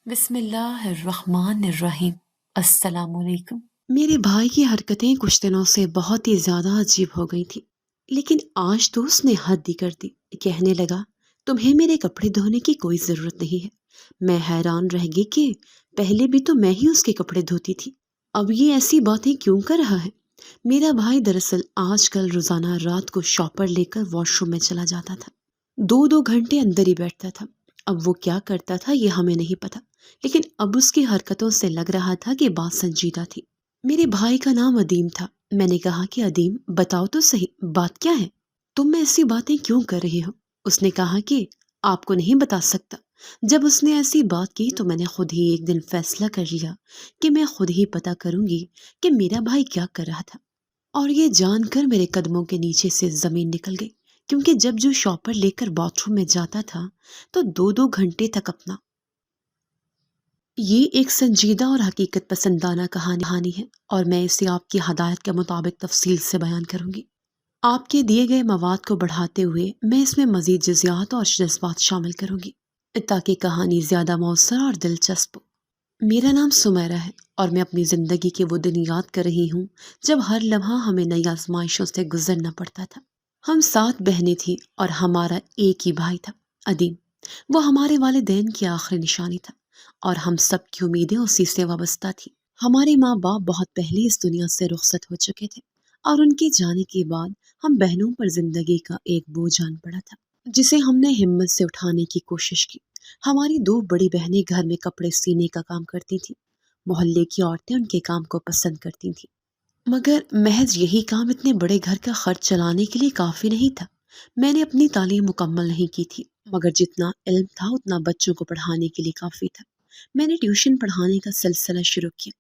بسم اللہ الرحمن الرحیم۔ السلام علیکم۔ میرے بھائی کی حرکتیں کچھ دنوں سے بہت ہی زیادہ عجیب ہو گئی تھی، لیکن آج تو اس نے حد ہی کر دی۔ کہنے لگا، تمہیں میرے کپڑے دھونے کی کوئی ضرورت نہیں ہے۔ میں حیران رہ گئی کہ پہلے بھی تو میں ہی اس کے کپڑے دھوتی تھی، اب یہ ایسی باتیں کیوں کر رہا ہے؟ میرا بھائی دراصل آج کل روزانہ رات کو شاپر لے کر واش روم میں چلا جاتا تھا، 2 گھنٹے اندر ہی بیٹھتا تھا۔ اب وہ کیا کرتا تھا یہ ہمیں نہیں پتا، لیکن اب اس کی حرکتوں سے لگ رہا تھا کہ بات سنجیدہ تھی۔ میرے بھائی کا نام ادیم تھا۔ میں نے کہا کہ ادیم، بتاؤ تو صحیح، بات کیا ہے؟ تم ایسی باتیں کیوں کر رہی ہو؟ اس نے کہا کہ آپ کو نہیں بتا سکتا۔ جب اس نے ایسی بات کی تو میں نے خود ہی ایک دن فیصلہ کر لیا کہ میں خود ہی پتا کروں گی کہ میرا بھائی کیا کر رہا تھا، اور یہ جان کر میرے قدموں کے نیچے سے زمین نکل گئی، کیونکہ جب جو شاپر لے کر باتھ روم میں جاتا تھا تو 2 گھنٹے تک اپنا یہ ایک سنجیدہ اور حقیقت پسندانہ کہانی ہے، اور میں اسے آپ کی ہدایت کے مطابق تفصیل سے بیان کروں گی۔ آپ کے دیے گئے مواد کو بڑھاتے ہوئے میں اس میں مزید جزیات اور جذبات شامل کروں گی تاکہ کہانی زیادہ مؤثر اور دلچسپ ہو۔ میرا نام سمیرہ ہے، اور میں اپنی زندگی کے وہ دن یاد کر رہی ہوں جب ہر لمحہ ہمیں نئی آزمائشوں سے گزرنا پڑتا تھا۔ ہم 7 بہنیں تھیں اور ہمارا ایک ہی بھائی تھا، ادیم۔ وہ ہمارے والدین کی آخری نشانی تھا، اور ہم سب کی امیدیں اسی سے وابستہ تھیں۔ ہمارے ماں باپ بہت پہلے اس دنیا سے رخصت ہو چکے تھے، اور ان کے جانے کے بعد ہم بہنوں پر زندگی کا ایک بوجھ آن پڑا تھا، جسے ہم نے ہمت سے اٹھانے کی کوشش کی۔ ہماری 2 بڑی بہنیں گھر میں کپڑے سینے کا کام کرتی تھیں۔ محلے کی عورتیں ان کے کام کو پسند کرتی تھیں، مگر محض یہی کام اتنے بڑے گھر کا خرچ چلانے کے لیے کافی نہیں تھا۔ میں نے اپنی تعلیم مکمل نہیں کی تھی، مگر جتنا علم تھا اتنا بچوں کو پڑھانے کے لیے کافی تھا۔ میں نے ٹیوشن پڑھانے کا سلسلہ شروع کیا،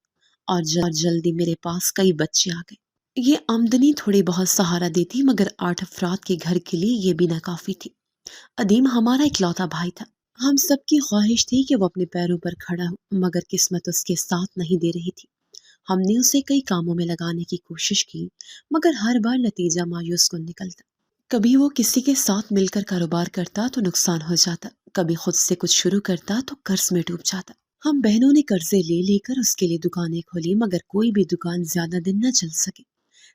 اور جلدی میرے پاس کئی بچے آ گئے۔ یہ آمدنی تھوڑی بہت سہارا دیتی، مگر 8 افراد کے گھر کے لیے یہ بھی ناکافی تھی۔ ادیم ہمارا اکلوتا بھائی تھا۔ ہم سب کی خواہش تھی کہ وہ اپنے پیروں پر کھڑا ہو، مگر قسمت اس کے ساتھ نہیں دے رہی تھی۔ ہم نے اسے کئی کاموں میں لگانے کی کوشش کی، مگر ہر بار نتیجہ مایوس کن نکلتا۔ کبھی وہ کسی کے ساتھ مل کر کاروبار کرتا تو نقصان ہو جاتا، کبھی خود سے کچھ شروع کرتا تو قرض میں ڈوب جاتا۔ ہم بہنوں نے قرضے لے لے کر اس کے لیے دکانیں کھولی، مگر کوئی بھی دکان زیادہ دن نہ چل سکی۔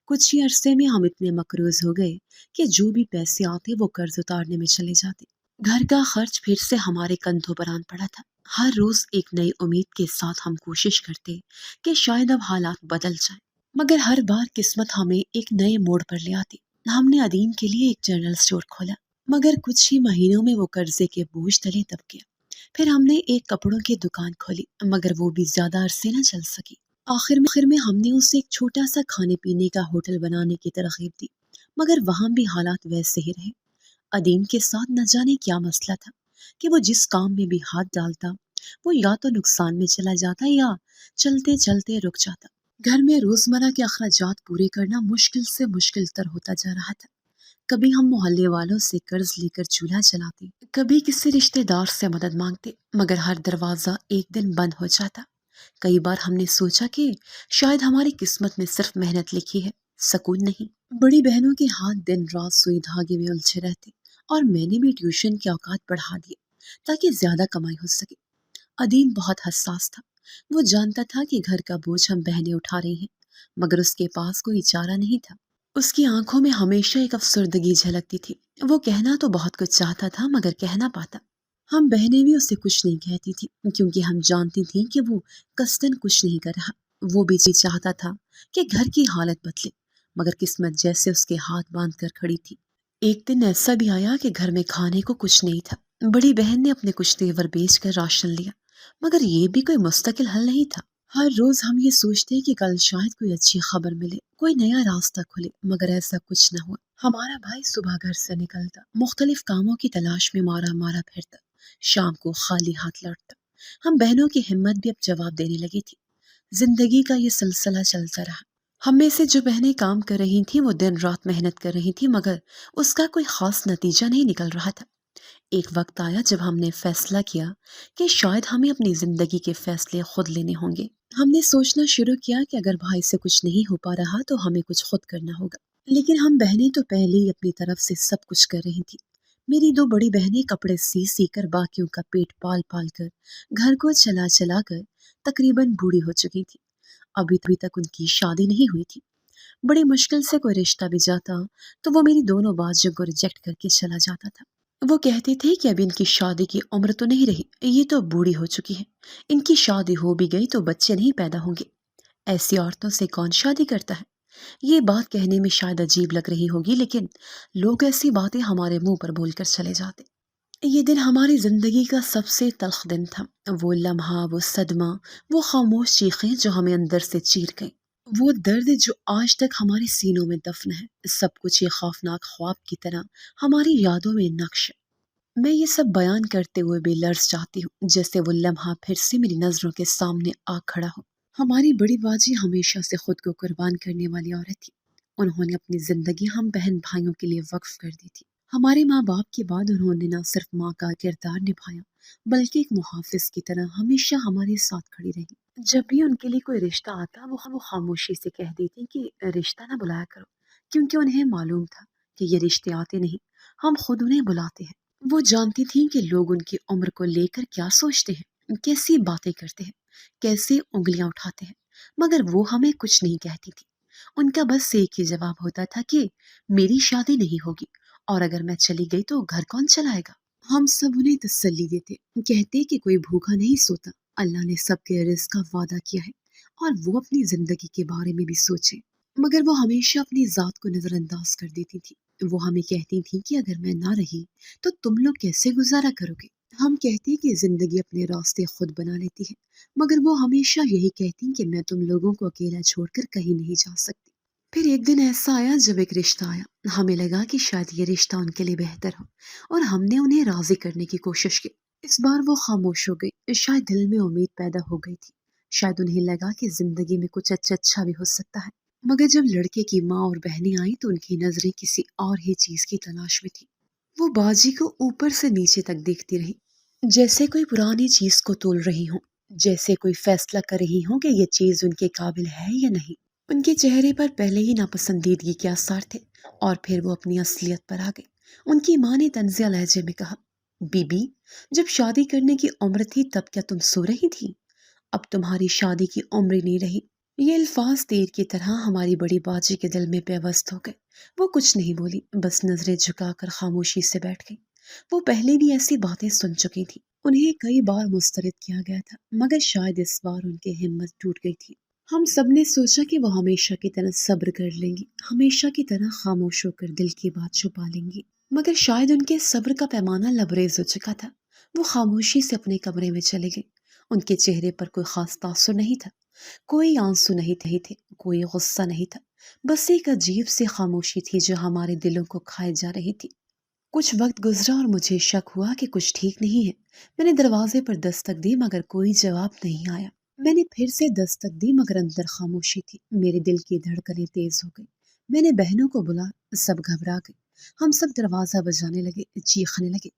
کچھ ہی عرصے میں ہم اتنے مقروض ہو گئے کہ جو بھی پیسے آتے وہ قرض اتارنے میں چلے جاتے۔ گھر کا خرچ پھر سے ہمارے کندھوں پر آن پڑا تھا۔ ہر روز ایک نئی امید کے ساتھ ہم کوشش کرتے کہ شاید اب حالات بدل جائیں، مگر ہر بار قسمت ہمیں ایک نئے موڑ پر لے آتی۔ ہم نے ادیم کے لیے ایک جنرل اسٹور کھولا، مگر کچھ ہی مہینوں میں وہ قرضے کے بوجھ تلے دب گیا۔ پھر ہم نے ایک کپڑوں کی دکان کھولی، مگر وہ بھی زیادہ عرصے نہ چل سکی۔ آخر میں ہم نے اسے ایک چھوٹا سا کھانے پینے کا ہوٹل بنانے کی ترغیب دی، مگر وہاں بھی حالات ویسے ہی رہے۔ ادیم کے ساتھ نہ جانے کیا مسئلہ تھا کہ وہ جس کام میں بھی ہاتھ ڈالتا وہ یا تو نقصان میں چلا جاتا یا چلتے چلتے رک جاتا۔ گھر میں روزمرہ کے اخراجات پورے کرنا مشکل سے مشکل تر ہوتا جا رہا تھا۔ کبھی ہم محلے والوں سے قرض لے کر چولہا چلاتے، کبھی کسی رشتے دار سے مدد مانگتے، مگر ہر دروازہ ایک دن بند ہو جاتا۔ کئی بار ہم نے سوچا کہ شاید ہماری قسمت میں صرف محنت لکھی ہے، سکون نہیں۔ بڑی بہنوں کے ہاتھ دن رات سوئی دھاگے میں الجھے رہتے، اور میں نے بھی ٹیوشن کے اوقات بڑھا دیے تاکہ زیادہ کمائی ہو سکے۔ ادیم بہت حساس تھا۔ وہ جانتا تھا کہ گھر کا بوجھ ہم بہنیں اٹھا رہی ہیں، مگر اس کے پاس کوئی چارہ نہیں تھا۔ اس کی آنکھوں میں ہمیشہ ایک افسردگی جھلکتی تھی۔ وہ کہنا تو بہت کچھ چاہتا تھا، مگر کہہ نہ پاتا۔ ہم بہنیں بھی اسے کچھ نہیں کہتی تھی، کیونکہ ہم جانتی تھیں کہ وہ قصداً کچھ نہیں کر رہا۔ وہ بھی چاہتا تھا کہ گھر کی حالت بدلے، مگر قسمت جیسے اس کے ہاتھ باندھ کر کھڑی تھی۔ ایک دن ایسا بھی آیا کہ گھر میں کھانے کو کچھ نہیں تھا۔ بڑی بہن نے اپنے کچھ تیور بیچ کر راشن لیا، مگر یہ بھی کوئی مستقل حل نہیں تھا۔ ہر روز ہم یہ سوچتے کہ کل شاید کوئی اچھی خبر ملے، کوئی نیا راستہ کھلے، مگر ایسا کچھ نہ ہوا۔ ہمارا بھائی صبح گھر سے نکلتا، مختلف کاموں کی تلاش میں مارا مارا پھرتا، شام کو خالی ہاتھ لوٹتا۔ ہم بہنوں کی ہمت بھی اب جواب دینے لگی تھی۔ زندگی کا یہ سلسلہ چلتا رہا۔ ہم میں سے جو بہنیں کام کر رہی تھیں وہ دن رات محنت کر رہی تھیں، مگر اس کا کوئی خاص نتیجہ نہیں نکل رہا تھا۔ ایک وقت آیا جب ہم نے فیصلہ کیا کہ شاید ہمیں اپنی زندگی کے فیصلے خود لینے ہوں گے۔ ہم نے سوچنا شروع کیا کہ اگر بھائی سے کچھ نہیں ہو پا رہا تو ہمیں کچھ خود کرنا ہوگا۔ لیکن ہم بہنیں تو پہلے ہی اپنی طرف سے سب کچھ کر رہی تھیں۔ میری دو بڑی بہنیں کپڑے سی کر باقیوں کا پیٹ پال پال کر گھر کو چلا چلا کر تقریباً بوڑھی ہو چکی تھی۔ ابھی تک ان کی شادی نہیں ہوئی تھی۔ بڑی مشکل سے کوئی رشتہ بھی جاتا تو وہ میری دونوں بازیوں کو ریجیکٹ کر کے چلا جاتا تھا۔ وہ کہتے تھے کہ اب ان کی شادی کی عمر تو نہیں رہی، یہ تو بوڑھی ہو چکی ہے، ان کی شادی ہو بھی گئی تو بچے نہیں پیدا ہوں گے، ایسی عورتوں سے کون شادی کرتا ہے۔ یہ بات کہنے میں شاید عجیب لگ رہی ہوگی، لیکن لوگ ایسی باتیں ہمارے منہ پر بول کر چلے جاتے۔ یہ دن ہماری زندگی کا سب سے تلخ دن تھا، وہ لمحہ، وہ صدمہ، وہ خاموش چیخیں جو ہمیں اندر سے چیر گئیں، وہ درد جو آج تک ہمارے سینوں میں دفن ہے، سب کچھ ایک خوفناک خواب کی طرح ہماری یادوں میں نقش ہے۔ میں یہ سب بیان کرتے ہوئے بھی لرز جاتی ہوں، جیسے وہ لمحہ پھر سے میری نظروں کے سامنے آ کھڑا ہو۔ ہماری بڑی باجی ہمیشہ سے خود کو قربان کرنے والی عورت تھی۔ انہوں نے اپنی زندگی ہم بہن بھائیوں کے لیے وقف کر دی تھی۔ ہمارے ماں باپ کے بعد انہوں نے نہ صرف ماں کا کردار نبھایا، بلکہ ایک محافظ کی طرح ہمیشہ ہمارے ساتھ کھڑی رہی۔ جب بھی ان کے لیے کوئی رشتہ آتا وہ خاموشی سے کہہ دیتی کہ رشتہ نہ بلایا کرو، کیونکہ انہیں معلوم تھا کہ یہ رشتے آتے نہیں، ہم خود انہیں بلاتے ہیں۔ وہ جانتی تھیں کہ لوگ ان کی عمر کو لے کر کیا سوچتے ہیں، کیسی باتیں کرتے ہیں، کیسے انگلیاں اٹھاتے ہیں، مگر وہ ہمیں کچھ نہیں کہتی تھی۔ ان کا بس ایک ہی جواب ہوتا تھا کہ میری شادی نہیں ہوگی، اور اگر میں چلی گئی تو گھر کون چلائے گا۔ ہم سب انہیں تسلی دیتے، کہتے کہ کوئی بھوکا نہیں سوتا، اللہ نے سب کے رزق کا وعدہ کیا ہے، اور وہ اپنی زندگی کے بارے میں بھی سوچے۔ مگر وہ ہمیشہ اپنی ذات کو نظر انداز کر دیتی تھی۔ وہ ہمیں کہتی تھی کہ اگر میں نہ رہی تو تم لوگ کیسے گزارا کرو گے۔ ہم کہتے کہ زندگی اپنے راستے خود بنا لیتی ہے، مگر وہ ہمیشہ یہی کہتی کہ میں تم لوگوں کو اکیلا چھوڑ کر کہیں نہیں جا سکتی۔ پھر ایک دن ایسا آیا جب ایک رشتہ آیا، ہمیں لگا کہ شاید یہ رشتہ ان کے لیے بہتر ہو، اور ہم نے انہیں راضی کرنے کی کوشش کی۔ اس بار وہ خاموش ہو گئی، شاید دل میں امید پیدا ہو گئی تھی، شاید انہیں لگا کہ زندگی میں کچھ اچھا بھی ہو سکتا ہے۔ مگر جب لڑکے کی ماں اور بہنیں آئیں تو ان کی نظریں کسی اور ہی چیز کی تلاش میں تھی۔ وہ باجی کو اوپر سے نیچے تک دیکھتی رہی، جیسے کوئی پرانی چیز کو تول رہی ہوں، جیسے کوئی فیصلہ کر رہی ہوں کہ یہ چیز ان کے قابل ہے یا نہیں۔ ان کے چہرے پر پہلے ہی ناپسندیدگی کے آثار تھے، اور پھر وہ اپنی اصلیت پر آ گئی۔ ان کی ماں نے طنزیہ لہجے میں کہا، بی بی، جب شادی کرنے کی عمر تھی تب کیا تم سو رہی تھی؟ اب تمہاری شادی کی عمر ہی نہیں رہی۔ یہ الفاظ تیر کی طرح ہماری بڑی باجی کے دل میں پیوست ہو گئے۔ وہ کچھ نہیں بولی، بس نظریں جھکا کر خاموشی سے بیٹھ گئی۔ وہ پہلے بھی ایسی باتیں سن چکی تھی، انہیں کئی بار مسترد کیا گیا تھا، مگر شاید اس بار ان کی ہمت ٹوٹ گئی تھی۔ ہم سب نے سوچا کہ وہ ہمیشہ کی طرح صبر کر لیں گی، ہمیشہ کی طرح خاموش ہو کر دل کی بات چھپا لیں گی، مگر شاید ان کے صبر کا پیمانہ لبریز ہو چکا تھا۔ وہ خاموشی سے اپنے کمرے میں چلے گئے۔ ان کے چہرے پر کوئی خاص تاثر نہیں تھا، کوئی آنسو نہیں تھے، کوئی غصہ نہیں تھا، بس ایک عجیب سی خاموشی تھی جو ہمارے دلوں کو کھائے جا رہی تھی۔ کچھ وقت گزرا اور مجھے شک ہوا کہ کچھ ٹھیک نہیں ہے۔ میں نے دروازے پر دستک دی مگر کوئی جواب نہیں آیا۔ میں نے پھر سے دستک دی مگر اندر خاموشی تھی۔ میرے دل کی دھڑکنیں تیز ہو گئی۔ میں نے بہنوں کو بلا، سب گھبرا گئے۔ ہم سب دروازہ بجانے لگے، چیخنے لگے،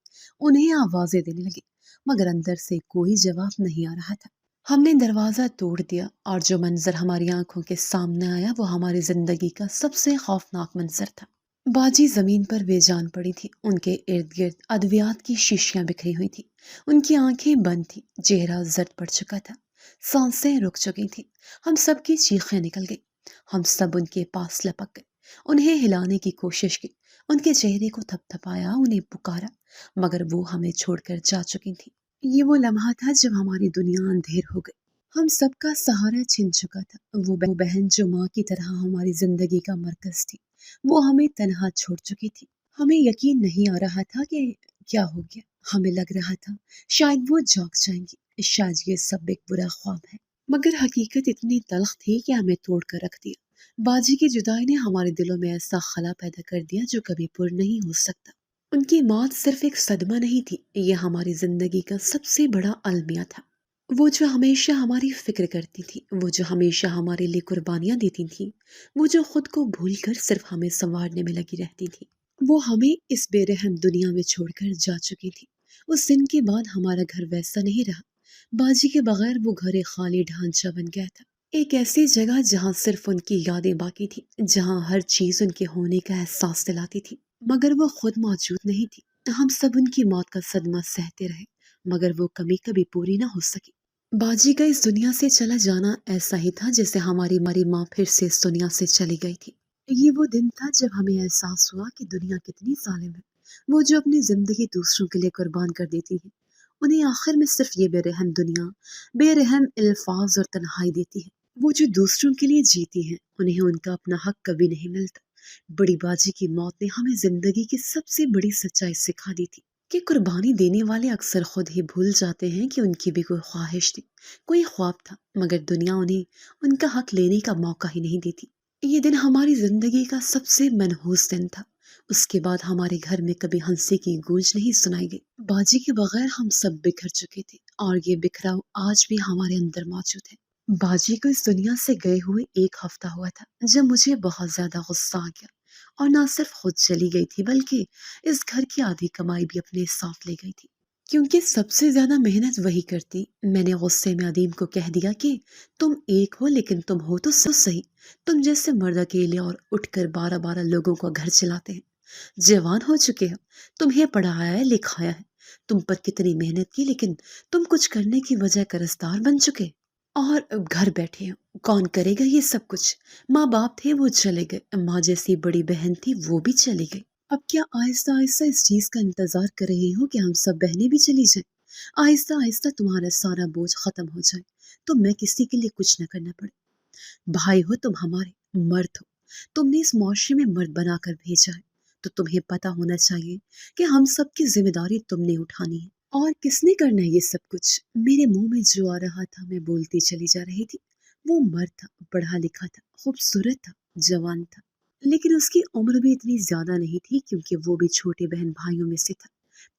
انہیں آوازیں دینے لگے، مگر اندر سے کوئی جواب نہیں آ رہا تھا۔ ہم نے دروازہ توڑ دیا، اور جو منظر ہماری آنکھوں کے سامنے آیا وہ ہماری زندگی کا سب سے خوفناک منظر تھا۔ باجی زمین پر بے جان پڑی تھی، ان کے ارد گرد ادویات کی شیشیاں بکھری ہوئی تھی، ان کی آنکھیں بند تھی، چہرہ زرد پڑ چکا تھا، سانسیں رک چکی تھی۔ ہم سب کی چیخیں نکل گئی، ہم سب ان کے پاس لپک گئے، انہیں ہلانے کی کوشش کی، ان کے چہرے کو تھپ تھپایا، انہیں پکارا، مگر وہ ہمیں چھوڑ کر جا چکی تھی۔ یہ وہ لمحہ تھا جب ہماری دنیا اندھیر ہو گئی، ہم سب کا سہارا چھن چکا تھا۔ وہ بہن جو ماں کی طرح ہماری زندگی کا مرکز تھی، وہ ہمیں تنہا چھوڑ چکی تھی۔ ہمیں یقین نہیں آ رہا تھا کہ کیا ہو گیا۔ ہمیں لگ رہا تھا شاید وہ جاگ جائیں گی، شاید یہ سب ایک برا خواب ہے، مگر حقیقت اتنی تلخ تھی کہ ہمیں توڑ کر رکھ دیا۔ باجی کی جدائی نے ہمارے دلوں میں ایسا خلا پیدا کر دیا جو کبھی پر نہیں ہو سکتا۔ ان کی موت صرف ایک صدمہ نہیں تھی، یہ ہماری زندگی کا سب سے بڑا المیہ تھا۔ وہ جو ہمیشہ ہماری فکر کرتی تھی، وہ جو ہمیشہ ہمارے لیے قربانیاں دیتی تھی، وہ جو خود کو بھول کر صرف ہمیں سنوارنے میں لگی رہتی تھی، وہ ہمیں اس بے رحم دنیا میں چھوڑ کر جا چکی تھی۔ اس دن کے بعد ہمارا گھر ویسا نہیں رہا۔ باجی کے بغیر وہ گھر ایک خالی ڈھانچہ بن گیا تھا، ایک ایسی جگہ جہاں صرف ان کی یادیں باقی تھی، جہاں ہر چیز ان کے ہونے کا احساس دلاتی تھی، مگر وہ خود موجود نہیں تھی۔ ہم سب ان کی موت کا صدمہ سہتے رہے، مگر وہ کمی کبھی پوری نہ ہو سکی۔ باجی کا اس دنیا سے چلا جانا ایسا ہی تھا جیسے ہماری ماں پھر سے اس دنیا سے چلی گئی تھی۔ یہ وہ دن تھا جب ہمیں احساس ہوا کہ دنیا کتنی ظالم ہے۔ وہ جو اپنی زندگی دوسروں کے لیے قربان کر دیتی ہے، انہیں آخر میں صرف یہ بے رحم دنیا، بے رحم الفاظ اور تنہائی دیتی ہے۔ وہ جو دوسروں کے لیے جیتی ہیں، انہیں ان کا اپنا حق کبھی نہیں ملتا۔ بڑی باجی کی موت نے ہمیں زندگی کی سب سے بڑی سچائی سکھا دی تھی کہ قربانی دینے والے اکثر خود ہی بھول جاتے ہیں کہ ان کی بھی کوئی خواہش تھی، کوئی خواب تھا، مگر دنیا انہیں ان کا حق لینے کا موقع ہی نہیں دیتی۔ یہ دن ہماری زندگی کا سب سے منحوس دن تھا۔ اس کے بعد ہمارے گھر میں کبھی ہنسی کی گونج نہیں سنائی گئی۔ باجی کے بغیر ہم سب بکھر چکے تھے، اور یہ بکھراؤ آج بھی ہمارے اندر موجود ہے۔ باجی کو اس دنیا سے گئے ہوئے 1 ہفتہ ہوا تھا جب مجھے بہت زیادہ غصہ آ گیا، اور نہ صرف خود چلی گئی تھی بلکہ اس گھر کی آدھی کمائی بھی اپنے ساتھ لے گئی تھی، کیونکہ سب سے زیادہ محنت وہی کرتی۔ میں نے غصے میں عدیم کو کہہ دیا کہ تم ایک ہو لیکن تم ہو تو صحیح، تم جیسے مرد اکیلے اور اٹھ کر 12 لوگوں کو گھر چلاتے ہیں، جوان ہو چکے ہو، تمہیں پڑھایا ہے لکھایا ہے، تم پر کتنی محنت کی، لیکن تم کچھ کرنے کی وجہ قرضدار بن چکے اور گھر بیٹھے ہو۔ کون کرے گا یہ سب کچھ؟ ماں باپ تھے وہ چلے گئے، ماں جیسی بڑی بہن تھی وہ بھی چلی گئی۔ اب کیا آہستہ آہستہ اس چیز کا انتظار کر رہی ہو کہ ہم سب بہنیں بھی چلی جائیں، آہستہ آہستہ تمہارا سارا بوجھ ختم ہو جائے تو میں کسی کے لیے کچھ نہ کرنا پڑے؟ بھائی ہو تم ہمارے، مرد ہو، تم نے اس معاشرے میں مرد بنا کر بھیجا ہے، تو تمہیں پتہ ہونا چاہیے کہ ہم سب کی ذمہ داری تم نے اٹھانی ہے۔ اور کس نے کرنا ہے یہ سب کچھ؟ میرے منہ میں جو آ رہا تھا میں بولتی چلی جا رہی تھی۔ وہ مرد تھا، پڑھا لکھا تھا، خوبصورت تھا، جوان تھا، لیکن اس کی عمر بھی اتنی زیادہ نہیں تھی کیونکہ وہ بھی چھوٹے بہن بھائیوں میں سے تھا۔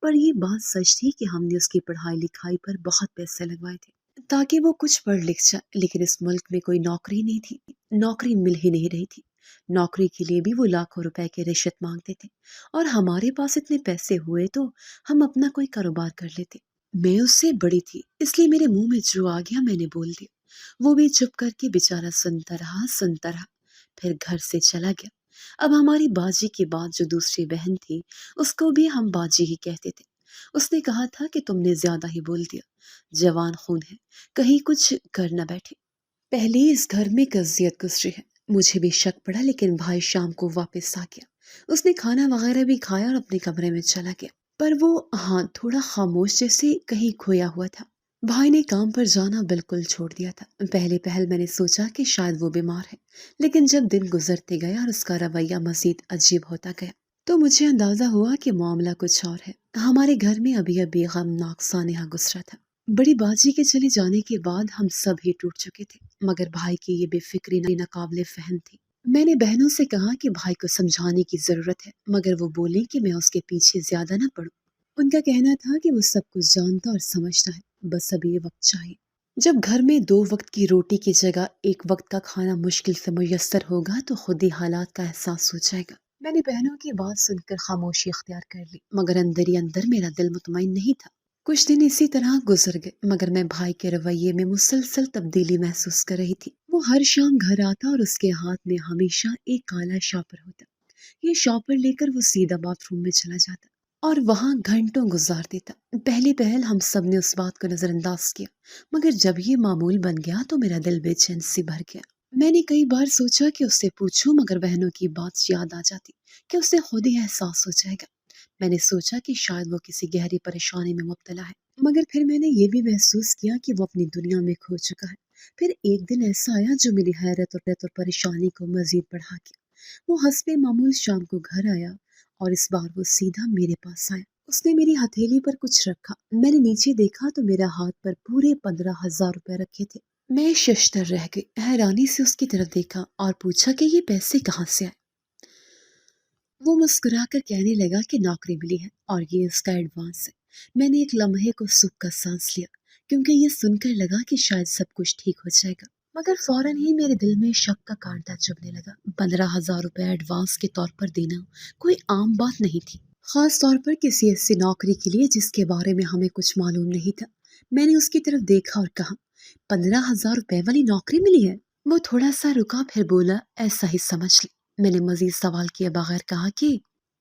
پر یہ بات سچ تھی کہ ہم نے اس کی پڑھائی لکھائی پر بہت پیسے لگوائے تھے تاکہ وہ کچھ پڑھ لکھ جائے، لیکن اس ملک میں کوئی نوکری نہیں تھی، نوکری مل ہی نہیں رہی تھی۔ نوکری کے لیے بھی وہ لاکھوں روپے کے رشوت مانگتے تھے، اور ہمارے پاس اتنے پیسے ہوئے تو ہم اپنا کوئی کاروبار کر لیتے۔ میں اس سے بڑی تھی، اس لیے میرے منہ میں جو آ گیا میں نے بول دیا۔ وہ بھی چپ کر کے بیچارہ سنتا رہا، پھر گھر سے چلا گیا۔ اب ہماری باجی کے بعد جو دوسری بہن تھی اس کو بھی ہم باجی ہی کہتے تھے۔ اس نے کہا تھا کہ تم نے زیادہ ہی بول دیا، جوان خون ہے، کہیں کچھ کر نہ بیٹھے۔ پہلے اس گھر میں قضیت گزری ہے۔ مجھے بھی شک پڑا، لیکن بھائی شام کو واپس آ گیا۔ اس نے کھانا وغیرہ بھی کھایا اور اپنے کمرے میں چلا گیا، پر وہ تھوڑا خاموش جیسے کہیں کھویا ہوا تھا۔ بھائی نے کام پر جانا بالکل چھوڑ دیا تھا۔ پہل میں نے سوچا کہ شاید وہ بیمار ہے، لیکن جب دن گزرتے گئے اور اس کا رویہ مزید عجیب ہوتا گیا تو مجھے اندازہ ہوا کہ معاملہ کچھ اور ہے۔ ہمارے گھر میں ابھی غمناک سانحہ گزرا تھا۔ بڑی باجی کے چلے جانے کے بعد ہم سب ہی ٹوٹ چکے تھے، مگر بھائی کی یہ بے فکری ناقابل فہم تھی۔ میں نے بہنوں سے کہا کہ بھائی کو سمجھانے کی ضرورت ہے، مگر وہ بولی کہ میں اس کے پیچھے زیادہ نہ پڑوں۔ ان کا کہنا تھا کہ وہ سب کچھ جانتا اور سمجھتا ہے، بس اب یہ وقت چاہیے۔ جب گھر میں 2 وقت کی روٹی کی جگہ 1 وقت کا کھانا مشکل سے میسر ہوگا تو خود ہی حالات کا احساس ہو جائے گا۔ میں نے بہنوں کی بات سن کر خاموشی اختیار کر لی، مگر اندر ہی اندر میرا دل مطمئن نہیں تھا۔ کچھ دن اسی طرح گزر گئے، مگر میں بھائی کے رویے میں مسلسل تبدیلی محسوس کر رہی تھی۔ وہ ہر شام گھر آتا اور اس کے ہاتھ میں ہمیشہ ایک کالا شاپر ہوتا۔ یہ شاپر لے کر وہ سیدھا باتھ روم میں چلا جاتا اور وہاں گھنٹوں گزار دیتا۔ پہل ہم سب نے اس بات کو نظر انداز کیا، مگر جب یہ معمول بن گیا تو میرا دل بے چین سی بھر گیا۔ میں نے کئی بار سوچا کہ اس سے پوچھوں، مگر بہنوں کی بات یاد آ جاتی کہ اسے خود ہی احساس ہو جائے گا۔ میں نے سوچا کہ شاید وہ کسی گہری پریشانی میں مبتلا ہے، مگر پھر میں نے یہ بھی محسوس کیا کہ وہ اپنی دنیا میں کھو چکا ہے۔ پھر ایک دن ایسا آیا جو میری حیرت اور پریشانی کو مزید بڑھا گیا۔ وہ حسب معمول شام کو گھر آیا، اور اس بار وہ سیدھا میرے پاس آیا۔ اس نے میری ہتھیلی پر کچھ رکھا۔ میں نے نیچے دیکھا تو میرا ہاتھ پر پورے 15,000 روپے رکھے تھے۔ میں ششدر رہ گئی، حیرانی سے اس کی طرف دیکھا اور پوچھا کہ یہ پیسے کہاں سے آئے؟ وہ مسکرا کر کہنے لگا کہ نوکری ملی ہے اور یہ اس کا ایڈوانس ہے۔ میں نے ایک لمحے کو سکھ کا سانس لیا، کیونکہ یہ سن کر لگا کہ شاید سب کچھ ٹھیک ہو جائے گا، مگر فوراً ہی میرے دل میں شک کا کانٹا چبھنے لگا۔ 15,000 روپے ایڈوانس کے طور پر دینا کوئی عام بات نہیں تھی، خاص طور پر کسی ایسی نوکری کے لیے جس کے بارے میں ہمیں کچھ معلوم نہیں تھا۔ میں نے اس کی طرف دیکھا اور کہا، 15,000 روپے والی نوکری ملی ہے؟ وہ تھوڑا سا رکا، پھر بولا، ایسا ہی سمجھ لی۔ میں نے مزید سوال کیے بغیر کہا کہ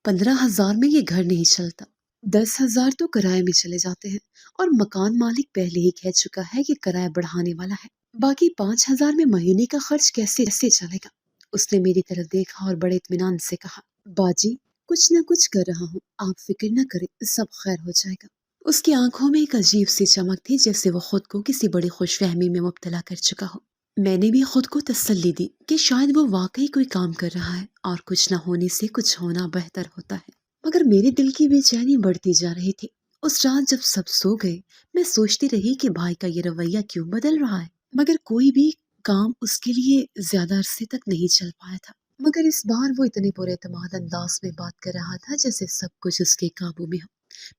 15,000 میں یہ گھر نہیں چلتا۔ 10,000 تو کرائے میں چلے جاتے ہیں اور مکان مالک پہلے ہی کہہ چکا ہے کہ کرایہ بڑھانے والا ہے۔ باقی 5,000 میں مہینے کا خرچ کیسے چلے گا؟ اس نے میری طرف دیکھا اور بڑے اطمینان سے کہا، باجی کچھ نہ کچھ کر رہا ہوں، آپ فکر نہ کریں، سب خیر ہو جائے گا۔ اس کی آنکھوں میں ایک عجیب سی چمک تھی، جیسے وہ خود کو کسی بڑی خوش فہمی میں مبتلا کر چکا ہو۔ میں نے بھی خود کو تسلی دی کہ شاید وہ واقعی کوئی کام کر رہا ہے اور کچھ نہ ہونے سے کچھ ہونا بہتر ہوتا ہے۔ مگر میرے دل کی بے چینی بڑھتی جا رہی تھی۔ اس رات جب سب سو گئے، میں سوچتی رہی کہ بھائی کا یہ رویہ کیوں بدل رہا ہے، مگر کوئی بھی کام اس کے لیے زیادہ عرصے تک نہیں چل پایا تھا۔ مگر اس بار وہ اتنے پورے اعتماد انداز میں بات کر رہا تھا جیسے سب کچھ اس کے قابو میں ہو۔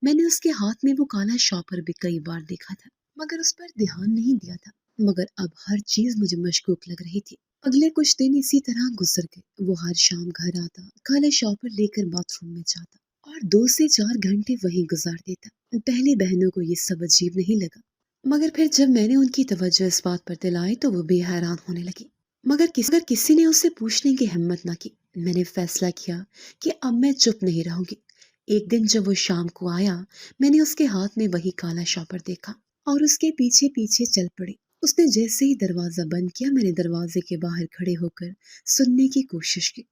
میں نے اس کے ہاتھ میں وہ کالا شاپر بھی کئی بار دیکھا تھا، مگر اس پر دھیان نہیں دیا تھا۔ مگر اب ہر چیز مجھے مشکوک لگ رہی تھی۔ اگلے کچھ دن اسی طرح گزر گئے۔ وہ ہر شام گھر آتا، کالا شاپر لے کر باتھ روم میں جاتا اور 2 سے 4 گھنٹے وہیں گزار دیتا۔ پہلے بہنوں کو یہ سب عجیب نہیں لگا، مگر پھر جب میں نے ان کی توجہ اس بات پر دلائی تو وہ بھی حیران ہونے لگی۔ مگر کسی نے اسے پوچھنے کی ہمت نہ کی۔ میں نے فیصلہ کیا کہ اب میں چپ نہیں رہوں گی۔ ایک دن جب وہ شام کو آیا، میں نے اس کے ہاتھ میں وہی کالا شاپر دیکھا اور اس کے پیچھے پیچھے چل پڑی۔ اس نے جیسے ہی دروازہ بند کیا، میں نے دروازے کے باہر کھڑے ہو کر سننے کی کوشش کی۔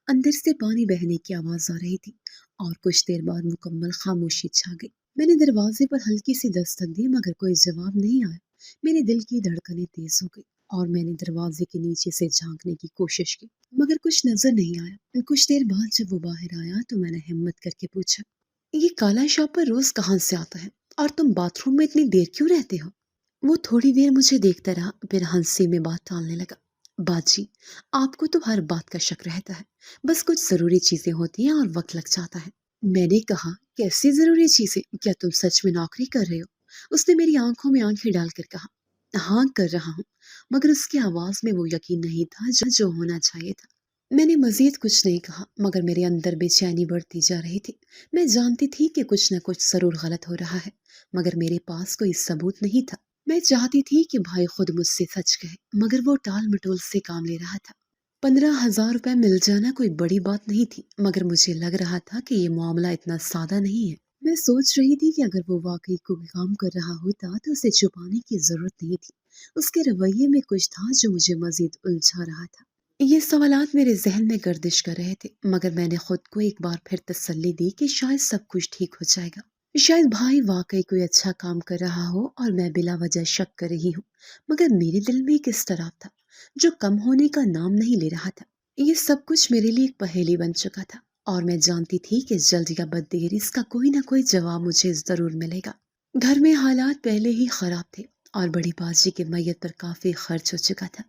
اندر سے پانی بہنے کی آواز آ رہی تھی اور کچھ دیر بعد مکمل خاموشی چھا گئی۔ میں نے دروازے پر ہلکی سی دستک دی، مگر کوئی جواب نہیں آیا۔ میرے دل کی دھڑکنیں تیز ہو گئی اور میں نے دروازے کے نیچے سے جھانکنے کی کوشش کی، مگر کچھ نظر نہیں آیا۔ کچھ دیر بعد جب وہ باہر آیا تو میں نے ہمت کر کے پوچھا، یہ کالا شاپر روز کہاں سے آتا ہے اور تم باتھ روم میں اتنی دیر کیوں رہتے ہو؟ وہ تھوڑی دیر مجھے دیکھتا رہا، پھر ہنسی میں بات ٹالنے لگا، باجی آپ کو تو ہر بات کا شک رہتا ہے، بس کچھ ضروری چیزیں ہوتی ہیں اور وقت لگ جاتا ہے۔ میں نے کہا، کیسی ضروری چیزیں؟ کیا تم سچ میں نوکری کر رہے ہو؟ اس نے میری آنکھوں میں آنکھیں ڈال کر کہا، ہاں کر رہا ہوں، مگر اس کی آواز میں وہ یقین نہیں تھا جو ہونا چاہیے تھا۔ میں نے مزید کچھ نہیں کہا، مگر میرے اندر بے چینی بڑھتی جا رہی تھی۔ میں جانتی تھی کہ کچھ نہ کچھ ضرور غلط ہو رہا ہے، مگر میرے پاس کوئی ثبوت نہیں تھا۔ میں چاہتی تھی کہ بھائی خود مجھ سے سچ کہے، مگر وہ ٹال مٹول سے کام لے رہا تھا۔ 15,000 روپے مل جانا کوئی بڑی بات نہیں تھی، مگر مجھے لگ رہا تھا کہ یہ معاملہ اتنا سادہ نہیں ہے۔ میں سوچ رہی تھی کہ اگر وہ واقعی کوئی کام کر رہا ہوتا تو اسے چھپانے کی ضرورت نہیں تھی۔ اس کے رویے میں کچھ تھا جو مجھے مزید الجھا رہا تھا۔ یہ سوالات میرے ذہن میں گردش کر رہے تھے، مگر میں نے خود کو ایک بار پھر تسلی دی کہ شاید سب کچھ ٹھیک ہو جائے گا۔ شاید بھائی واقعی کوئی اچھا کام کر رہا ہو اور میں بلا وجہ شک کر رہی ہوں، مگر میرے دل میں ایک اضطراب تھا جو کم ہونے کا نام نہیں لے رہا تھا۔ یہ سب کچھ میرے لیے ایک پہیلی بن چکا تھا اور میں جانتی تھی کہ جلد یا بد دیر اس کا کوئی نہ کوئی جواب مجھے ضرور ملے گا۔ گھر میں حالات پہلے ہی خراب تھے اور بڑی باجی کے میت پر کافی خرچ ہو چکا تھا۔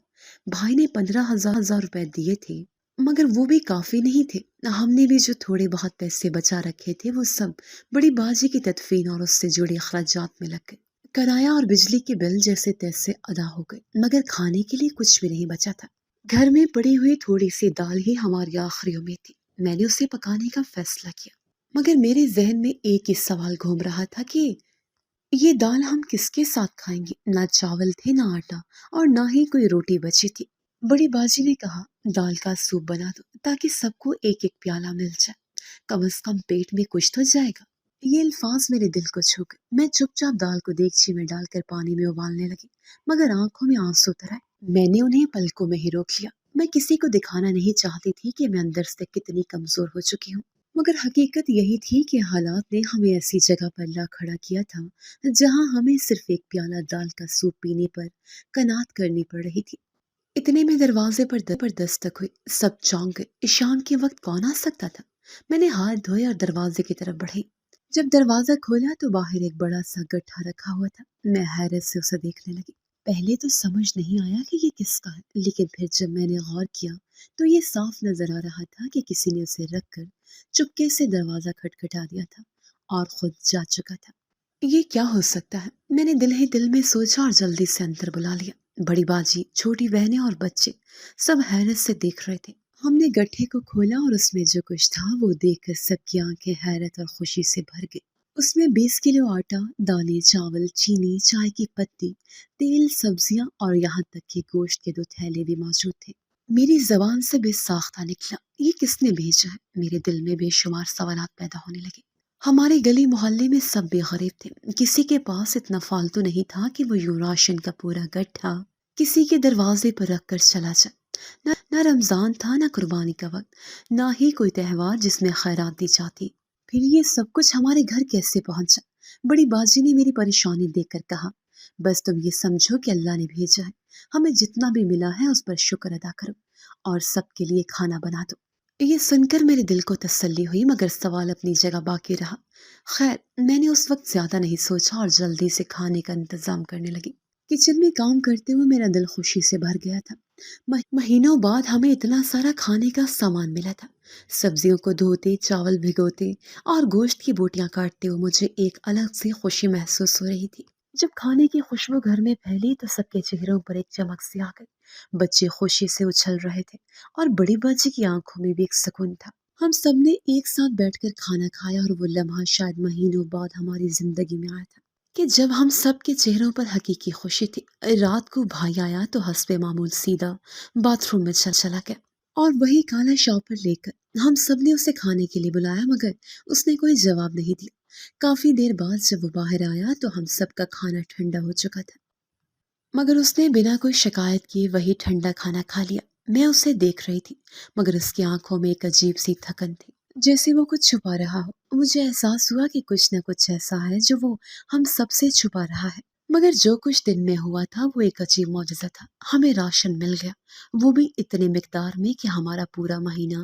بھائی نے 15,000 روپے دیے تھے، مگر وہ بھی کافی نہیں تھے۔ ہم نے بھی جو تھوڑے بہت پیسے بچا رکھے تھے وہ سب بڑی باجی کی تدفین اور اس سے جڑے اخراجات میں لگ گئے۔ کرایہ اور بجلی کے بل جیسے تیسے ادا ہو گئے، مگر کھانے کے لیے کچھ بھی نہیں بچا تھا۔ گھر میں پڑی ہوئی تھوڑی سی دال ہی ہماری آخری امید تھی۔ میں نے اسے پکانے کا فیصلہ کیا، مگر میرے ذہن میں ایک ہی سوال گھوم رہا تھا کہ یہ دال ہم کس کے ساتھ کھائیں گے؟ نہ چاول تھے، نہ آٹا، اور نہ ہی کوئی روٹی بچی تھی۔ بڑی باجی نے کہا، دال کا سوپ بنا دو تاکہ سب کو ایک ایک پیالہ مل جائے، کم از کم پیٹ میں کچھ تو جائے گا۔ یہ الفاظ میرے دل کو چھو گئے۔ میں چپ چاپ دال کو دیگچی میں ڈال کر پانی میں ابالنے لگی، مگر آنکھوں میں آنسو تر آئے۔ میں نے انہیں پلکوں میں ہی روک لیا۔ میں کسی کو دکھانا نہیں چاہتی تھی کہ میں اندر سے کتنی کمزور ہو چکی ہوں، مگر حقیقت یہی تھی کہ حالات نے ہمیں ایسی جگہ پر لا کھڑا کیا تھا جہاں ہمیں صرف ایک پیالہ دال کا سوپ پینے پر قناعت کرنی پڑ رہی تھی۔ اتنے میں دروازے پر دستک ہوئی۔ سب چونک گئے۔ شام کے وقت کون آ سکتا تھا؟ میں نے ہاتھ دھوئے اور دروازے کی طرف بڑھی۔ جب دروازہ کھولا تو باہر ایک بڑا سا گٹھا رکھا ہوا تھا۔ میں حیرت سے اسے دیکھنے لگی۔ پہلے تو سمجھ نہیں آیا کہ یہ کس کا ہے، لیکن پھر جب میں نے غور کیا تو یہ صاف نظر آ رہا تھا کہ کسی نے اسے رکھ کر چپکے سے دروازہ کھٹکھٹا دیا تھا اور خود جا چکا تھا۔ یہ کیا ہو سکتا ہے؟ میں نے دل ہی دل میں سوچا اور جلدی سے اندر بلا لیا۔ بڑی باجی، چھوٹی بہنیں اور بچے سب حیرت سے دیکھ رہے تھے۔ ہم نے گٹھے کو کھولا اور اس میں جو کچھ تھا وہ دیکھ کر سب کی آنکھیں حیرت اور خوشی سے بھر گئی۔ اس میں 20 کلو آٹا، دالیں، چاول، چینی، چائے کی پتی، تیل، سبزیاں اور یہاں تک کہ گوشت کے 2 تھیلے بھی موجود تھے۔ میری زبان سے بے ساختہ نکلا، یہ کس نے بھیجا ہے؟ میرے دل میں بے شمار سوالات پیدا ہونے لگے۔ ہمارے گلی محلے میں سب بے غریب تھے، کسی کے پاس اتنا فالتو نہیں تھا کہ وہ یوں راشن کا پورا گٹھا کسی کے دروازے پر رکھ کر چلا جائے۔ نہ رمضان تھا، نہ قربانی کا وقت، نہ ہی کوئی تہوار جس میں خیرات دی جاتی۔ پھر یہ سب کچھ ہمارے گھر کیسے پہنچا؟ بڑی باجی نے میری پریشانی دیکھ کر کہا، بس تم یہ سمجھو کہ اللہ نے بھیجا ہے، ہمیں جتنا بھی ملا ہے اس پر شکر ادا کرو اور سب کے لیے کھانا بنا دو۔ یہ سن کر میرے دل کو تسلی ہوئی، مگر سوال اپنی جگہ باقی رہا۔ خیر، میں نے اس وقت زیادہ نہیں سوچا اور جلدی سے کھانے کا انتظام کرنے لگی۔ کچن میں کام کرتے ہوئے میرا دل خوشی سے بھر گیا تھا۔ مہینوں بعد ہمیں اتنا سارا کھانے کا سامان ملا تھا۔ سبزیوں کو دھوتے، چاول بھگوتے اور گوشت کی بوٹیاں کاٹتے ہوئے مجھے ایک الگ سی خوشی محسوس ہو رہی تھی۔ جب کھانے کی خوشبو گھر میں پھیلی تو سب کے چہروں پر ایک چمک سی آ گئی۔ بچے خوشی سے اچھل رہے تھے اور بڑی باجی کی آنکھوں میں بھی ایک سکون تھا۔ ہم سب نے ایک ساتھ بیٹھ کر کھانا کھایا اور وہ لمحہ شاید مہینوں بعد ہماری زندگی میں آیا تھا کہ جب ہم سب کے چہروں پر حقیقی خوشی تھی۔ رات کو بھائی آیا تو حسب معمول سیدھا باتھ روم میں چلا گیا اور وہی کالا شاپر لے کر ہم سب نے اسے کھانے کے لیے بلایا، مگر اس نے کوئی جواب نہیں دیا۔ کافی دیر بعد جب وہ باہر آیا تو ہم سب کا کھانا ٹھنڈا ہو چکا تھا، مگر اس نے بنا کوئی شکایت کیے وہی ٹھنڈا کھانا کھا لیا۔ میں اسے دیکھ رہی تھی، مگر اس کی آنکھوں میں ایک عجیب سی تھکن تھی، جیسے وہ کچھ چھپا رہا ہو۔ مجھے احساس ہوا کہ کچھ نہ کچھ ایسا ہے جو وہ ہم سب سے چھپا رہا ہے، مگر جو کچھ دن میں ہوا تھا وہ ایک عجیب معجزہ تھا۔ ہمیں راشن مل گیا، وہ بھی اتنے مقدار میں کہ ہمارا پورا مہینہ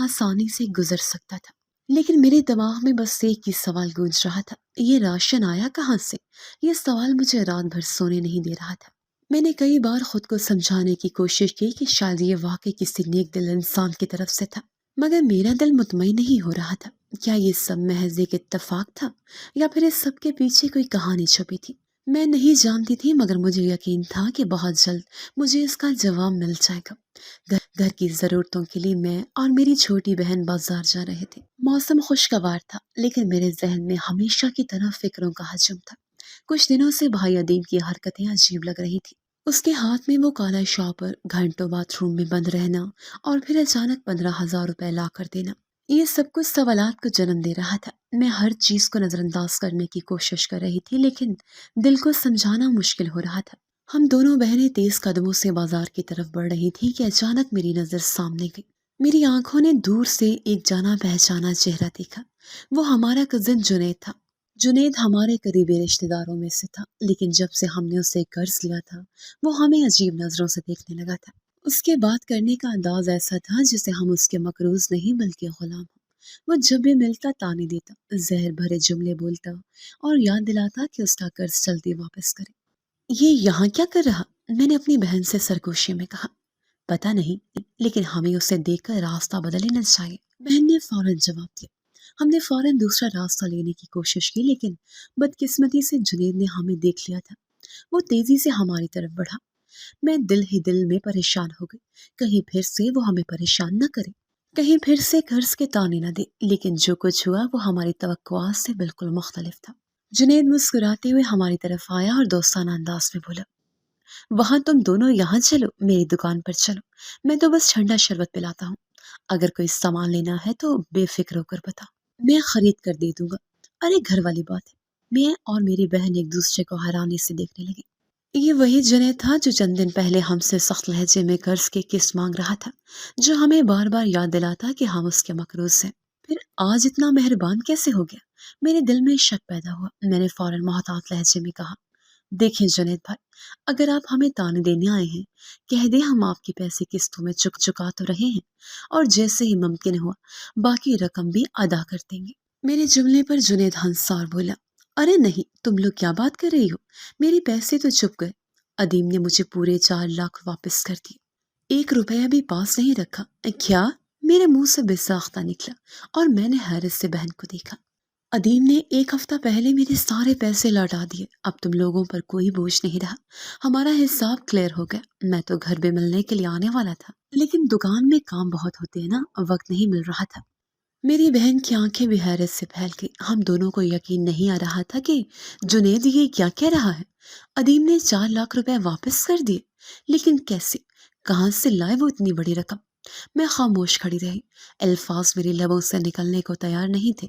آسانی سے گزر سکتا تھا۔ لیکن میرے دماغ میں بس ایک ہی سوال گونج رہا تھا، یہ راشن آیا کہاں سے؟ یہ سوال مجھے رات بھر سونے نہیں دے رہا تھا۔ میں نے کئی بار خود کو سمجھانے کی کوشش کی کہ شاید یہ واقعی کسی نیک دل انسان کی طرف سے تھا، مگر میرا دل مطمئن نہیں ہو رہا تھا۔ کیا یہ سب محض ایک اتفاق تھا یا پھر اس سب کے پیچھے کوئی کہانی چھپی تھی؟ میں نہیں جانتی تھی، مگر مجھے یقین تھا کہ بہت جلد مجھے اس کا جواب مل جائے گا۔ گھر کی ضرورتوں کے لیے میں اور میری چھوٹی بہن بازار جا رہے تھے۔ موسم خوشگوار تھا، لیکن میرے ذہن میں ہمیشہ کی طرح فکروں کا ہجوم تھا۔ کچھ دنوں سے بھائی ادیم کی حرکتیں عجیب لگ رہی تھی۔ اس کے ہاتھ میں وہ کالا شاپر، گھنٹوں باتھ روم میں بند رہنا اور پھر اچانک 15,000 روپے لا کر دینا، یہ سب کچھ سوالات کو جنم دے رہا تھا۔ میں ہر چیز کو نظر انداز کرنے کی کوشش کر رہی تھی، لیکن دل کو سمجھانا مشکل ہو رہا تھا۔ ہم دونوں بہنیں تیز قدموں سے بازار کی طرف بڑھ رہی تھی کہ اچانک میری نظر سامنے گئی۔ میری آنکھوں نے دور سے ایک جانا پہچانا چہرہ دیکھا۔ وہ ہمارا کزن جنید تھا۔ جنید ہمارے قریبی رشتہ داروں میں سے تھا، لیکن جب سے ہم نے اسے قرض لیا تھا وہ ہمیں عجیب نظروں سے دیکھنے لگا تھا۔ اس کے بات کرنے کا انداز ایسا تھا جسے ہم اس کے مقروض نہیں بلکہ غلام ہوں۔ وہ جب بھی ملتا تانے دیتا، زہر بھرے جملے بولتا اور یاد دلاتا کہ اس کا قرض جلدی واپس کرے۔ یہ یہاں کیا کر رہا؟ میں نے اپنی بہن سے سرگوشی میں کہا۔ پتہ نہیں، لیکن ہمیں اسے دیکھ کر راستہ بدل لینا چاہیے، بہن نے فوراً جواب دیا۔ ہم نے فوراً دوسرا راستہ لینے کی کوشش کی، لیکن بدقسمتی سے جنید نے ہمیں دیکھ لیا تھا۔ وہ تیزی سے ہماری طرف بڑھا۔ میں دل ہی دل میں پریشان ہو گئی، کہیں پھر سے وہ ہمیں پریشان نہ کرے، کہیں پھر سے قرض کے تانے نہ دے۔ لیکن جو کچھ ہوا وہ ہماری توقعات سے بالکل مختلف تھا۔ جنید مسکراتے ہوئے ہماری طرف آیا اور دوستانہ انداز میں بولا، وہاں تم دونوں یہاں چلو، میری دکان پر چلو، میں تو بس ٹھنڈا شربت پلاتا ہوں، اگر کوئی سامان لینا ہے تو بے فکر ہو کر بتا، میں خرید کر دے دوں گا۔ ارے گھر والی بات ہے۔ میں اور میری بہن ایک دوسرے کو حیرانی سے دیکھنے لگے۔ یہ وہی جنید تھا جو چند دن پہلے ہم سے سخت لہجے میں قرض کی قسط مانگ رہا تھا، جو ہمیں بار بار یاد دلاتا کہ ہم اس کے مقروض ہیں۔ پھر آج اتنا مہربان کیسے ہو گیا؟ میرے دل میں شک پیدا ہوا۔ میں نے فوراً محتاط لہجے میں کہا، دیکھیں جنید بھائی، اگر آپ ہمیں تانے دینے آئے ہیں، کہہ دیں ہم آپ کی پیسے قسطوں میں چکا تو رہے ہیں، اور جیسے ہی ممکن ہوا باقی رقم بھی ادا کر دیں گے۔ میرے جملے پر جنید ہنسا اور بولا، ارے نہیں، تم لوگ کیا بات کر رہی ہو؟ میرے پیسے تو چپ گئے۔ ادیم نے مجھے پورے 4 لاکھ واپس کر دیے، 1 روپیہ بھی پاس نہیں رکھا۔ کیا؟ میرے منہ سے بے ساختہ نکلا اور میں نے حیرت سے بہن کو دیکھا۔ ادیم نے 1 ہفتہ پہلے میرے سارے پیسے لوٹا دیے، اب تم لوگوں پر کوئی بوجھ نہیں رہا، ہمارا حساب کلیئر ہو گیا۔ میں تو گھر بھی ملنے کے لیے آنے والا تھا، لیکن دکان میں کام بہت ہوتے ہیں نا، وقت نہیں مل رہا تھا۔ میری بہن کی آنکھیں بھی حیرت سے پھیل گئی۔ ہم دونوں کو یقین نہیں آ رہا تھا کہ جنید یہ کیا کہہ رہا ہے۔ ادیم نے 4 لاکھ روپے واپس کر دیے، لیکن کیسے؟ کہاں سے لائے وہ اتنی بڑی رقم؟ میں خاموش کھڑی رہی، الفاظ میرے لبوں سے نکلنے کو تیار نہیں تھے۔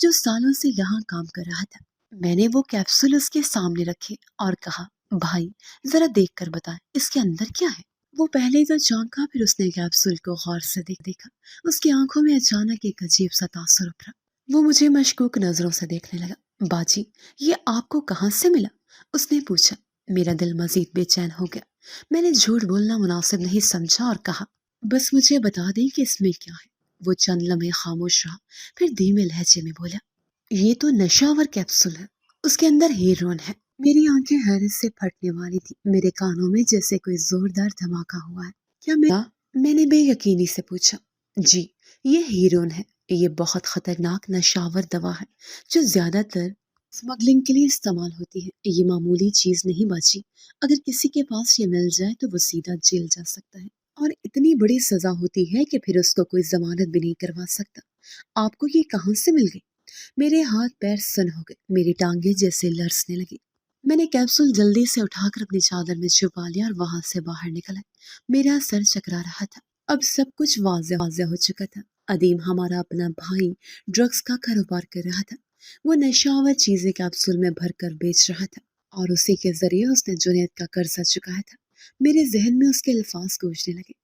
جو سالوں سے یہاں کام کر رہا تھا۔ میں نے وہ کیپسول اس کے سامنے رکھے اور کہا، بھائی ذرا دیکھ کر بتا اس کے اندر کیا ہے۔ وہ پہلے تو چونکا، پھر اس نے کیپسول کو غور سے دیکھا۔ اس کی آنکھوں میں اچانک ایک عجیب سا تاثر ابھرا۔ وہ مجھے مشکوک نظروں سے دیکھنے لگا۔ باجی، یہ آپ کو کہاں سے ملا؟ اس نے پوچھا۔ میرا دل مزید بے چین ہو گیا۔ میں نے جھوٹ بولنا مناسب نہیں سمجھا اور کہا، بس مجھے بتا دیں کہ اس میں کیا ہے۔ وہ چند لمحے خاموش رہا، پھر دھیمے لہجے میں بولا، یہ تو نشہ آور کیپسول ہے، اس کے اندر ہیروئن ہے۔ میری آنکھیں حیرت سے پھٹنے والی تھی، میرے کانوں میں جیسے کوئی زوردار دھماکہ ہوا ہے۔ کیا میں نے بے یقینی سے پوچھا۔ جی، یہ ہیروئن ہے۔ یہ بہت خطرناک نشہ آور دوا ہے جو زیادہ تر اسمگلنگ کے لیے استعمال ہوتی ہے۔ یہ معمولی چیز نہیں باجی، اگر کسی کے پاس یہ مل جائے تو وہ سیدھا جیل جا سکتا ہے، اور اتنی بڑی سزا ہوتی ہے کہ پھر اس کو کوئی ضمانت بھی نہیں کروا سکتا۔ آپ کو یہ کہاں سے مل گئی؟ میرے ہاتھ پیر سن ہو گئے، میری ٹانگیں جیسے لرزنے لگی۔ میں نے کیپسول جلدی سے اٹھا کر اپنی چادر میں چھپا لیا اور وہاں سے باہر نکلا۔ میرا سر چکرا رہا تھا۔ اب سب کچھ واضح ہو چکا تھا۔ ادیم ہمارا اپنا بھائی ڈرگز کا کاروبار کر رہا تھا۔ وہ نشہ آور چیزیں کیپسول میں بھر کر بیچ رہا تھا اور اسی کے ذریعے اس نے جنید کا قرضہ چکایا تھا۔ میرے ذہن میں اس کے الفاظ گونجنے لگے،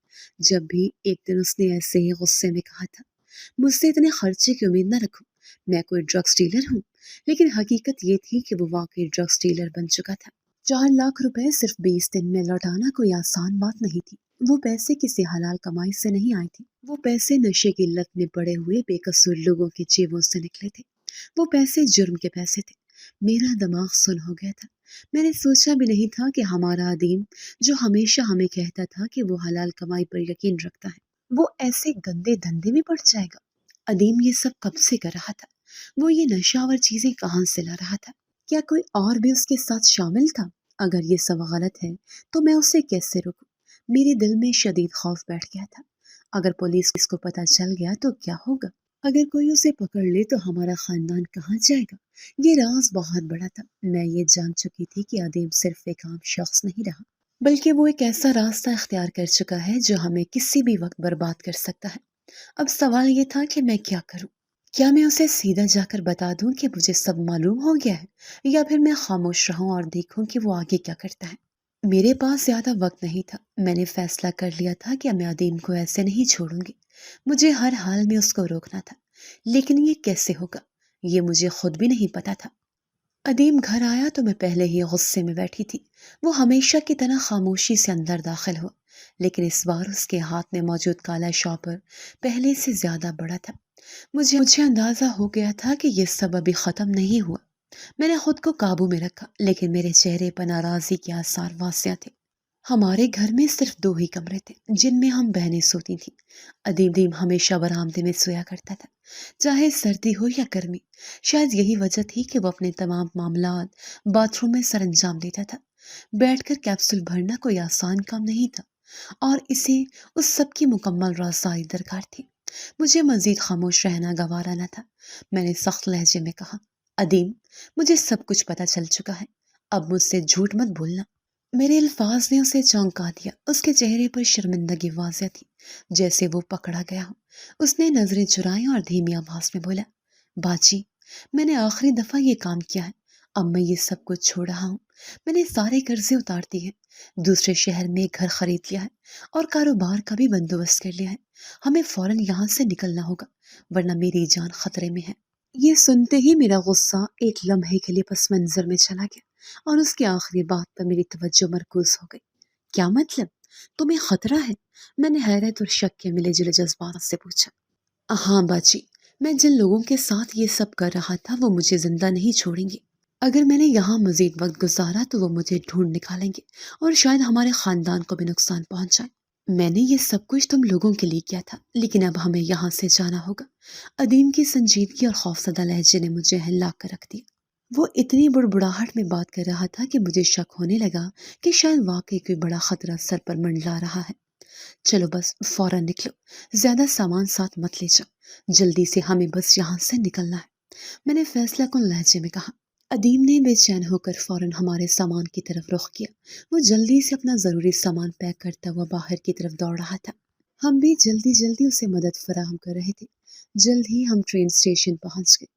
جب بھی ایک دن اس نے ایسے ہی غصے میں کہا تھا، مجھ سے اتنے خرچے کی امید نہ رکھو، میں کوئی ڈرگز ڈیلر ہوں۔ لیکن حقیقت یہ تھی کہ وہ واقعی ڈرگز ڈیلر بن چکا تھا۔ 4 لاکھ روپے صرف 20 دن میں لوٹانا کوئی آسان بات نہیں تھی۔ وہ پیسے کسی حلال کمائی سے نہیں آئے تھے۔ وہ پیسے نشے کی لت میں پڑے ہوئے بے قصور لوگوں کے جیبوں سے نکلے تھے۔ وہ پیسے جرم کے پیسے تھے۔ میرا دماغ سن ہو گیا تھا۔ میں نے سوچا بھی نہیں تھا کہ ہمارا ادیم، جو ہمیشہ ہمیں کہتا تھا کہ وہ حلال کمائی پر یقین رکھتا ہے، وہ ایسے گندے دھندے میں پڑ جائے گا۔ ادیم یہ سب کب سے کر رہا تھا؟ وہ یہ نشہ آور چیزیں کہاں سے لا رہا تھا؟ کیا کوئی اور بھی اس کے ساتھ شامل تھا؟ اگر یہ سب غلط ہے تو میں اسے کیسے روکوں؟ میرے دل میں شدید خوف بیٹھ گیا تھا۔ اگر پولیس کو پتہ چل گیا تو کیا ہوگا؟ اگر کوئی اسے پکڑ لے تو ہمارا خاندان کہاں جائے گا؟ یہ راز بہت بڑا تھا۔ میں یہ جان چکی تھی کہ ادیم صرف ایک عام شخص نہیں رہا، بلکہ وہ ایک ایسا راستہ اختیار کر چکا ہے جو ہمیں کسی بھی وقت برباد کر سکتا ہے۔ اب سوال یہ تھا کہ میں کیا کروں؟ کیا میں اسے سیدھا جا کر بتا دوں کہ مجھے سب معلوم ہو گیا ہے، یا پھر میں خاموش رہوں اور دیکھوں کہ وہ آگے کیا کرتا ہے؟ میرے پاس زیادہ وقت نہیں تھا۔ میں نے فیصلہ کر لیا تھا کہ میں ادیم کو ایسے نہیں چھوڑوں گی۔ مجھے ہر حال میں اس کو روکنا تھا، لیکن یہ کیسے ہوگا، یہ مجھے خود بھی نہیں پتا تھا۔ ادیم گھر آیا تو میں پہلے ہی غصے میں بیٹھی تھی۔ وہ ہمیشہ کی طرح خاموشی سے اندر داخل ہوا، لیکن اس بار اس کے ہاتھ میں موجود کالا شاپر پہلے سے زیادہ بڑا تھا۔ مجھے اندازہ ہو گیا تھا کہ یہ سب ابھی ختم نہیں ہوا۔ میں نے خود کو قابو میں رکھا، لیکن میرے چہرے پر ناراضی کے آثار واضح تھے۔ ہمارے گھر میں صرف 2 ہی کمرے تھے جن میں ہم بہنیں سوتی تھیں۔ ادیم ہمیشہ برآمدے میں سویا کرتا تھا، چاہے سردی ہو یا گرمی۔ شاید یہی وجہ تھی کہ وہ اپنے تمام معاملات باتھ روم میں سر انجام دیتا تھا۔ بیٹھ کر کیپسول بھرنا کوئی آسان کام نہیں تھا، اور اسے اس سب کی مکمل رسائی درکار تھی۔ مجھے مزید خاموش رہنا گوارا نہ تھا۔ میں نے سخت لہجے میں کہا، ادیم، مجھے سب کچھ پتہ چل چکا ہے، اب مجھ سے جھوٹ مت بولنا۔ میرے الفاظ نے اسے چونکا دیا۔ اس کے چہرے پر شرمندگی واضح تھی، جیسے وہ پکڑا گیا ہو۔ اس نے نظریں چرائیں اور دھیمی آواز میں بولا، باجی، میں نے آخری دفعہ یہ کام کیا ہے، اب میں یہ سب کچھ چھوڑ رہا ہوں۔ میں نے سارے قرضے اتار دیے ہیں، دوسرے شہر میں ایک گھر خرید لیا ہے اور کاروبار کا بھی بندوبست کر لیا ہے۔ ہمیں فوراً یہاں سے نکلنا ہوگا، ورنہ میری جان خطرے میں ہے۔ یہ سنتے ہی میرا غصہ ایک لمحے کے لیے پس منظر میں چلا گیا، اور اس کی آخری بات پر میری توجہ مرکوز ہو گئی۔ کیا مطلب؟ تمہیں خطرہ ہے؟ میں نے حیرت اور شک کے ملے جلے جذبات سے پوچھا۔ ہاں باجی، میں جن لوگوں کے ساتھ یہ سب کر رہا تھا وہ مجھے زندہ نہیں چھوڑیں گے۔ اگر میں نے یہاں مزید وقت گزارا تو وہ مجھے ڈھونڈ نکالیں گے اور شاید ہمارے خاندان کو بھی نقصان پہنچائے۔ میں نے یہ سب کچھ تم لوگوں کے لیے کیا تھا، لیکن اب ہمیں یہاں سے جانا ہوگا۔ ادیم کی سنجیدگی اور خوفزدہ لہجے نے مجھے ہلا کر رکھ دیا۔ وہ اتنی بڑبڑاہٹ میں بات کر رہا تھا کہ مجھے شک ہونے لگا کہ شاید واقعی کوئی بڑا خطرہ سر پر منڈلا رہا ہے۔ چلو بس فوراً نکلو، زیادہ سامان ساتھ مت لے جاؤ، جلدی سے ہمیں بس یہاں سے نکلنا ہے، میں نے فیصلہ کن لہجے میں کہا۔ ادیم نے بے چین ہو کر فوراً ہمارے سامان کی طرف رخ کیا۔ وہ جلدی سے اپنا ضروری سامان پیک کرتا ہوا باہر کی طرف دوڑ رہا تھا۔ ہم بھی جلدی اسے مدد فراہم کر رہے تھے۔ جلد ہی ہم ٹرین اسٹیشن پہنچ گئے۔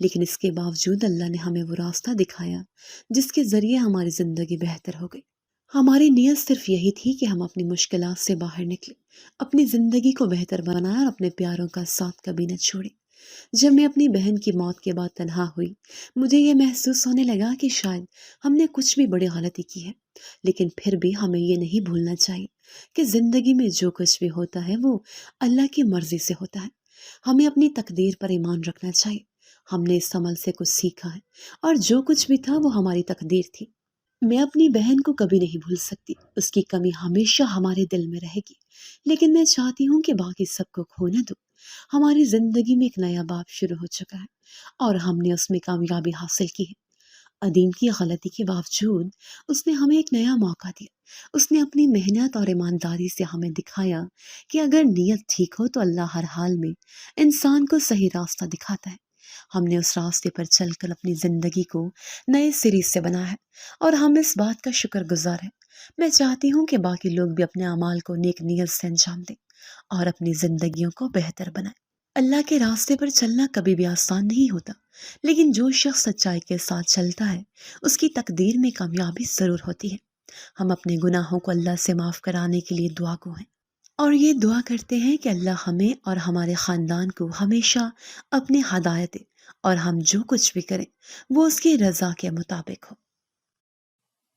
لیکن اس کے باوجود اللہ نے ہمیں وہ راستہ دکھایا جس کے ذریعے ہماری زندگی بہتر ہو گئی۔ ہماری نیت صرف یہی تھی کہ ہم اپنی مشکلات سے باہر نکلیں، اپنی زندگی کو بہتر بنائیں اور اپنے پیاروں کا ساتھ کبھی نہ چھوڑیں۔ جب میں اپنی بہن کی موت کے بعد تنہا ہوئی، مجھے یہ محسوس ہونے لگا کہ شاید ہم نے کچھ بھی بڑی غلطی کی ہے، لیکن پھر بھی ہمیں یہ نہیں بھولنا چاہیے کہ زندگی میں جو کچھ بھی ہوتا ہے وہ اللہ کی مرضی سے ہوتا ہے۔ ہمیں اپنی تقدیر پر ایمان رکھنا چاہیے۔ ہم نے اس عمل سے کچھ سیکھا ہے، اور جو کچھ بھی تھا وہ ہماری تقدیر تھی۔ میں اپنی بہن کو کبھی نہیں بھول سکتی، اس کی کمی ہمیشہ ہمارے دل میں رہے گی، لیکن میں چاہتی ہوں کہ باقی سب کو کھو نہ دو۔ ہماری زندگی میں ایک نیا باب شروع ہو چکا ہے، اور ہم نے اس میں کامیابی حاصل کی ہے۔ عدیم کی غلطی کے باوجود اس نے ہمیں ایک نیا موقع دیا۔ اس نے اپنی محنت اور ایمانداری سے ہمیں دکھایا کہ اگر نیت ٹھیک ہو تو اللہ ہر حال میں انسان کو صحیح راستہ دکھاتا ہے۔ ہم نے اس راستے پر چل کر اپنی زندگی کو نئے سرے سے بنا ہے، اور ہم اس بات کا شکر گزار ہیں۔ میں چاہتی ہوں کہ باقی لوگ بھی اپنے اعمال کو نیک نیت سے انجام دیں اور اپنی زندگیوں کو بہتر بنائیں۔ اللہ کے راستے پر چلنا کبھی بھی آسان نہیں ہوتا، لیکن جو شخص سچائی کے ساتھ چلتا ہے اس کی تقدیر میں کامیابی ضرور ہوتی ہے۔ ہم اپنے گناہوں کو اللہ سے معاف کرانے کے لیے دعا گو ہیں، اور یہ دعا کرتے ہیں کہ اللہ ہمیں اور ہمارے خاندان کو ہمیشہ اپنی ہدایت، اور ہم جو کچھ بھی کریں وہ اس کی رضا کے مطابق ہو۔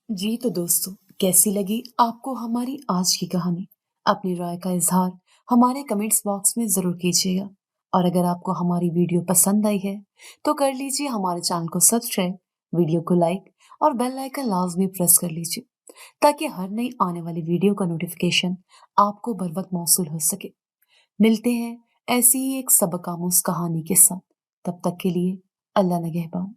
جی تو دوستو، کیسی لگی آپ کو ہماری آج کی کہانی؟ اپنی رائے کا اظہار ہمارے کمنٹس باکس میں ضرور کیجیے گا، اور اگر آپ کو ہماری ویڈیو پسند آئی ہے تو کر لیجیے ہمارے چینل کو سبسکرائب، ویڈیو کو لائک اور بیل آئیکن لازمی پریس کر لیجیے تاکہ ہر نئی آنے والی ویڈیو کا نوٹیفیکیشن آپ کو بر وقت موصول ہو سکے۔ ملتے ہیں ایسی ہی ایک سبق آموز کہانی کے ساتھ، تب تک کے لیے اللہ نگہبان۔